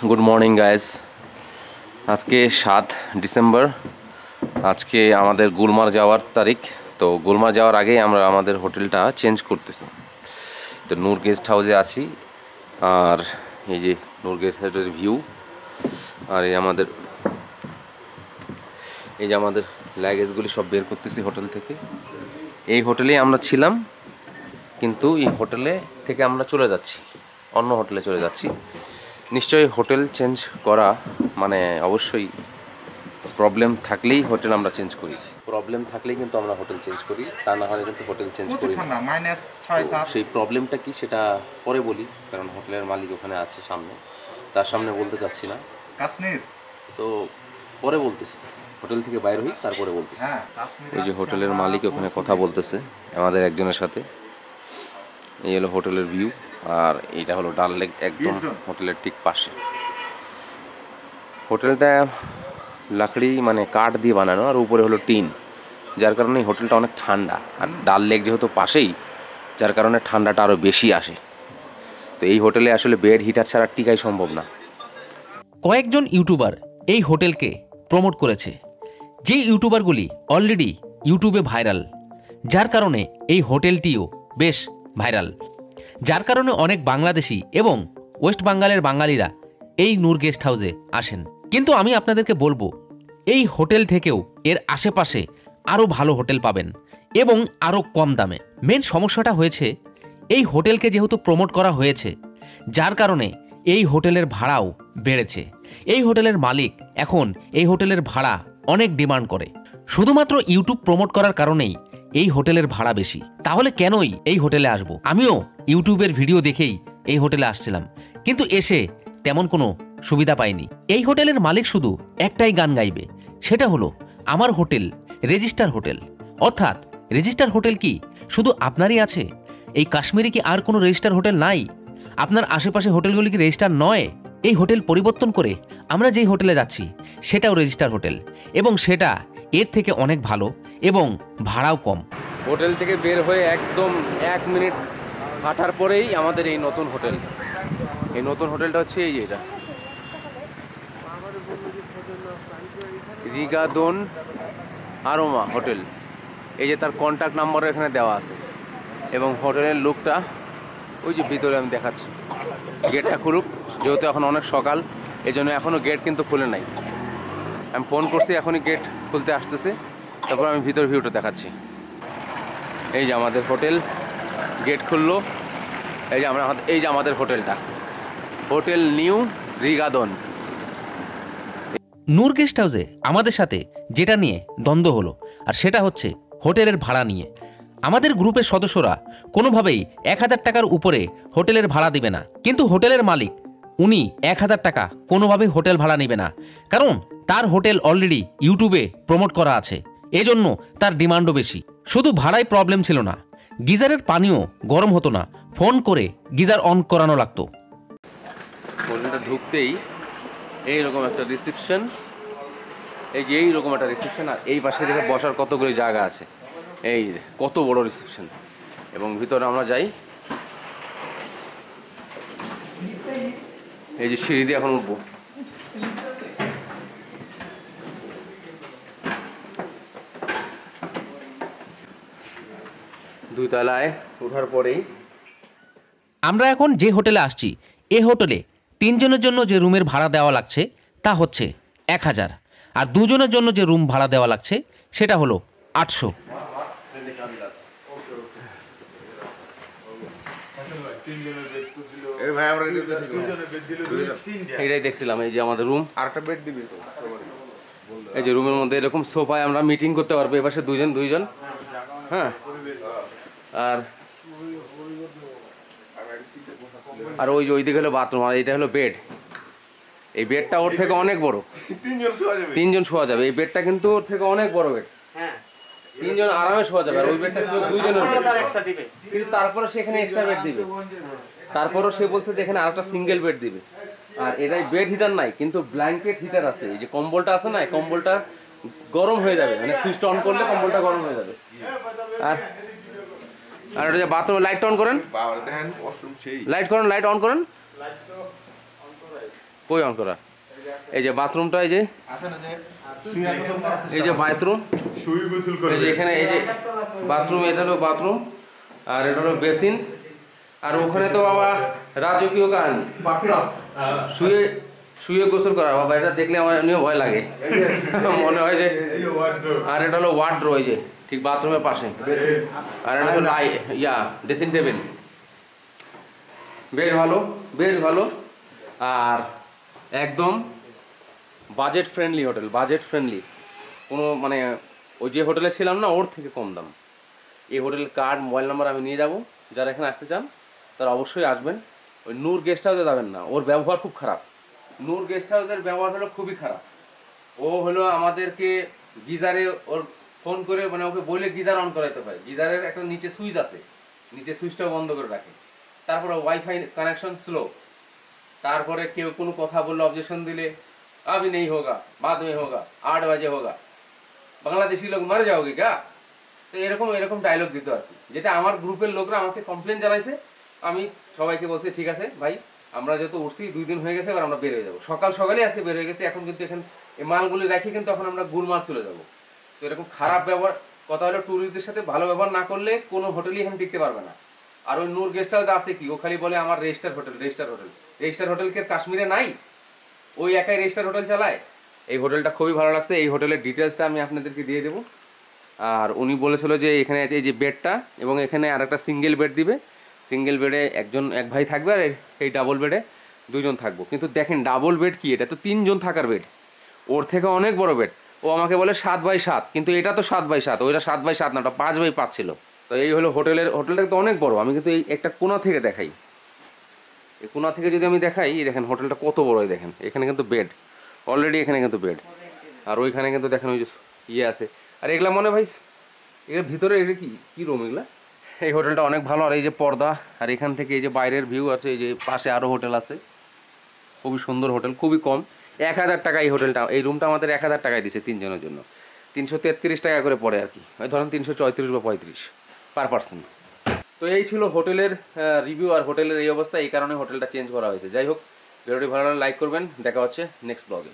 Good morning guys. আজকে 7 December. আজকে আমাদের গুলমার্গ যাওয়ার তারিখ। তো গুলমার্গ যাওয়ার আগেই আমরা আমাদের হোটেলটা চেঞ্জ করতেছি। তো নূর গেস্ট হাউসে আছি, আর এই যে নূর গেস্ট হাউসের ভিউ, আর এই যে আমাদের লাগেজগুলি সব বের করতেছি হোটেল থেকে। এই হোটেলেই আমরা ছিলাম, কিন্তু এই হোটেলে থেকে আমরা চলে যাচ্ছি, অন্য হোটেলে চলে যাচ্ছি। নিশ্চয়ই হোটেল চেঞ্জ করা মানে অবশ্যই প্রবলেম থাকলেই হোটেল আমরা চেঞ্জ করি, প্রবলেম থাকলেই কিন্তু আমরা হোটেল চেঞ্জ করি, তা না হলে কিন্তু হোটেল চেঞ্জ করি না। সেই প্রবলেমটা কি সেটা পরে বলি, কারণ হোটেলের মালিক ওখানে আছে সামনে, তার সামনে বলতে চাচ্ছি না, কাশ্মীর তো পরে বলতেছি। হোটেল থেকে বাইরে হই তারপরে বলতেছি। ওই যে হোটেলের মালিক ওখানে কথা বলতেছে আমাদের একজনের সাথে। এই হলো হোটেলের ভিউ, আর এইটা হলো ডাল লেক, একদম হোটেলের ঠিক পাশে। হোটেলটা লাকড়ি মানে কাঠ দিয়ে বানানো, আর উপরে হলো টিন, যার কারণে হোটেলটা অনেক ঠান্ডা। আর ডাল লেক যেহেতু পাশেই, যার কারণে ঠান্ডাটা আরও বেশি আসে। তো এই হোটেলে আসলে বেড হিটার ছাড়া টিকাই সম্ভব না। কয়েকজন ইউটিউবার এই হোটেলকে প্রমোট করেছে, যে ইউটিউবারগুলি অলরেডি ইউটিউবে ভাইরাল, যার কারণে এই হোটেলটিও বেশ ভাইরাল, যার কারণে অনেক বাংলাদেশি এবং ওয়েস্ট বেঙ্গলের বাঙালিরা এই নূর গেস্ট হাউসে আসেন। কিন্তু আমি আপনাদেরকে বলবো, এই হোটেল থেকেও এর আশেপাশে আরও ভালো হোটেল পাবেন এবং আরও কম দামে। মেন সমস্যাটা হয়েছে, এই হোটেলকে যেহেতু প্রমোট করা হয়েছে, যার কারণে এই হোটেলের ভাড়াও বেড়েছে। এই হোটেলের মালিক এখন এই হোটেলের ভাড়া অনেক ডিমান্ড করে। শুধুমাত্র ইউটিউব প্রমোট করার কারণেই এই হোটেলের ভাড়া বেশি। তাহলে কেনই এই হোটেলে আসবো? আমিও ইউটিউবের ভিডিও দেখেই এই হোটেলে আসছিলাম, কিন্তু এসে তেমন কোনো সুবিধা পাইনি। এই হোটেলের মালিক শুধু একটাই গান গাইবে, সেটা হলো আমার হোটেল রেজিস্টার হোটেল। অর্থাৎ রেজিস্টার হোটেল কি শুধু আপনারই আছে? এই কাশ্মীরে কি আর কোনো রেজিস্টার হোটেল নাই? আপনার আশেপাশে হোটেলগুলি কি রেজিস্টার নয়? এই হোটেল পরিবর্তন করে আমরা যেই হোটেলে যাচ্ছি সেটাও রেজিস্টার হোটেল, এবং সেটা এর থেকে অনেক ভালো এবং ভাড়াও কম। হোটেল থেকে বের হয়ে একদম 1 মিনিট হাঁটার পরেই আমাদের এই নতুন হোটেল। এই নতুন হোটেলটা হচ্ছে এই যে এটা রিগাদোন আরোমা হোটেল। এই যে তার কন্ট্যাক্ট নাম্বার এখানে দেওয়া আছে, এবং হোটেলের লুকটা ওই যে ভিতরে আমি দেখাচ্ছি। গেটটা খুলুক, যেহেতু এখন অনেক সকাল, এই জন্য এখনও গেট কিন্তু খুলে নাই। আমি ফোন করছি, এখনই গেট খুলতে আসতেছে, তারপর আমি ভিতর ভিউটা দেখাচ্ছি। এই যে আমাদের হোটেল, গেট খুললো। এই যে আমাদের হোটেলটা, হোটেল নিউ রিগাদোন। নূর গেস্ট হাউসে আমাদের সাথে যেটা নিয়ে দ্বন্দ্ব হলো, আর সেটা হচ্ছে হোটেলের ভাড়া নিয়ে। আমাদের গ্রুপের সদস্যরা কোনোভাবেই 1000 টাকার উপরে হোটেলের ভাড়া দিবে না, কিন্তু হোটেলের মালিক উনি 1000 টাকা কোনোভাবেই হোটেল ভাড়া নেবে না, কারণ তার হোটেল অলরেডি ইউটিউবে প্রমোট করা আছে, এজন্য তার ডিমান্ডও বেশি। শুধু ভাড়ায় প্রবলেম ছিল না, গিজারের পানিও গরম হতো না, ফোন করে গিজার অন করানো লাগতো। হোটেলটা ঢুকতেই এইরকম একটা রিসেপশন, এই যে এইরকম একটা রিসেপশন, আর এই পাশে দেখে বসার কতগুলি জায়গা আছে। এই কত বড় রিসেপশন, এবং ভিতরে আমরা যাই। এই যে সিঁড়ি দিয়ে এখন উঠবো। দুই তলায় ওঠার পরেই আমরা এখন যে হোটেলে আসছি, এ হোটেলে 3 জনের জন্য যে রুমের ভাড়া দেওয়া লাগছে তা হচ্ছে 1000, আর 2 জনের জন্য যে রুম ভাড়া দেওয়া লাগছে সেটা হলো 800। এটাই দেখছিলাম, এই যে আমাদের রুম, আরেকটা বেড দিবি। এই যে রুমের মধ্যে এরকম সোফায় আমরা মিটিং করতে পারবো, এপাশে দুইজন, হ্যাঁ। আর ওই যে ওইদিকে হলো বাথরুম, আর এটা হলো বেড। এই বেডটা ওর থেকে অনেক বড়, 3জন শোয়া যাবে। এই বেডটা কিন্তু ওর থেকে অনেক বড় বেড, 3জন আরামে শোয়া যাবে। আর ওই বেডটা 2 জনের, কিন্তু তারপরে সেখানে এক্সট্রা বেড দিবে। তারপরও সে বলছে যে এখানে আরেকটা সিঙ্গেল বেড দিবে। আর এটাই বেড হিটার নাই, কিন্তু ব্ল্যাঙ্কেট হিটার আছে। এই যে কম্বলটা আছে না, কম্বলটা গরম হয়ে যাবে, মানে সুইচটা অন করলে কম্বলটা গরম হয়ে যাবে। আর এটা যে বাথরুমে লাইট অন করেন, লাইট অন করেন। কই অন করা? এই যে বাথরুমটা, এই যে বাথরুম, এই যে এখানে এই যে বাথরুম, এটা হলো বাথরুম, আর এটা হলো বেসিন। আর ওখানে তো বাবা রাজকীয় কাহিনী, শুয়ে শুয়ে গোসল করা বাবা, এটা দেখলে আমার এমনিও ভয় লাগে মনে হয় যে। আর এটা হলো ওয়ার্ডরোব, এই যে ঠিক বাথরুমের পাশে। আর এটা হলো ড্রেসিং টেবিল। বেশ ভালো, বেশ ভালো। আর একদম budget friendly hotel, budget friendly. কোনো মানে ওই যে হোটেলে ছিলাম না, ওর থেকে কম দাম। এই হোটেলের কার্ড, মোবাইল নাম্বার আমি নিয়ে যাব, যারা এখানে আসতে চান তারা অবশ্যই আসবেন। ওই নূর গেস্ট হাউসে যাবেন না, ওর ব্যবহার খুব খারাপ। নূর গেস্ট হাউসের ব্যবহার হলো খুবই খারাপ। ও হলো আমাদেরকে গিজারে ওর ফোন করে, মানে ওকে বলে গিজার অন করাইতে হয়। গিজারের একটা নিচে সুইচ আছে, নিচে সুইচটাও বন্ধ করে রাখে। তারপরে ওয়াইফাই কানেকশন স্লো। তারপরে কেউ কোনো কথা বললে, অবজেকশন দিলে, अभी नहीं होगा, बाद में होगा, 8 बजे होगा, বাংলাদেশি লোক মারে যাওগে গা। তো এরকম এরকম ডায়লগ দিত আর কি, যেটা আমার গ্রুপের লোকরা আমাকে কমপ্লেন জানাইছে। আমি সবাইকে বলছি ঠিক আছে ভাই, আমরা যেহেতু উঠছি 2 দিন হয়ে গেছে, এবার আমরা বের হয়ে যাবো। সকাল সকালে আজকে বের হয়ে গেছে। এখন কিন্তু এখানে এই মালগুলি রাখি, কিন্তু তখন আমরা গুলমাল চলে যাবো। তো এরকম খারাপ ব্যবহার, কথা হলো ট্যুরিস্টদের সাথে ভালো ব্যবহার না করলে কোনো হোটেলই এখানে টিকতে পারবে না। আর ওই নূর গেস্ট হাউস আছে কি, ও খালি বলে আমার register hotel, register hotel. Register hotel কে কাশ্মীরে নাই? ওই একাই রেজিস্টার হোটেল চালায়। এই হোটেলটা খুবই ভালো লাগছে। এই হোটেলের ডিটেলসটা আমি আপনাদেরকে দিয়ে দেবো। আর উনি বলেছিল যে এখানে এই যে বেডটা, এবং এখানে আর একটা সিঙ্গেল বেড দিবে। সিঙ্গেল বেডে এক ভাই থাকবে, আর এই ডাবল বেডে 2 জন থাকবো। কিন্তু দেখেন ডাবল বেড কি, এটা তো 3 জন থাকার বেড, ওর থেকে অনেক বড় বেড। ও আমাকে বলে 7x7, কিন্তু এটা তো 7x7, ওইটা 7x7 না, ওটা 5x5 ছিল। তো এই হলো হোটেলটা তো অনেক বড়। আমি কিন্তু এই একটা কোণা থেকে দেখাই, এই কোণা থেকে যদি আমি দেখাই, দেখেন হোটেলটা কত বড়। দেখেন এখানে কিন্তু বেড অলরেডি, এখানে কিন্তু বেড। আর ওইখানে কিন্তু দেখেন ওই যে আছে। আর এগুলা মনে ভাই, এর ভিতরে এটা কি রুম এগুলা? এই হোটেলটা অনেক ভালো। আর এই যে পর্দা, আর এখান থেকে এই যে বাইরের ভিউ আছে। এই যে পাশে আরও হোটেল আছে, খুবই সুন্দর হোটেল, খুবই কম। 1000 টাকা এই হোটেলটা, এই রুমটা আমাদের 1000 টাকায় দিচ্ছে 3 জনের জন্য। 333 টাকা করে পড়ে আর কি, ওই ধরেন 334 বা 35 পার পার্সন। তো এই ছিল হোটেলের রিভিউ আর হোটেলের এই অবস্থা। এই কারণে হোটেলটা চেঞ্জ করা হয়েছে। যাই হোক, ভিডিওটি ভালো লাগলে লাইক করবেন। দেখা হচ্ছে নেক্সট ব্লগে।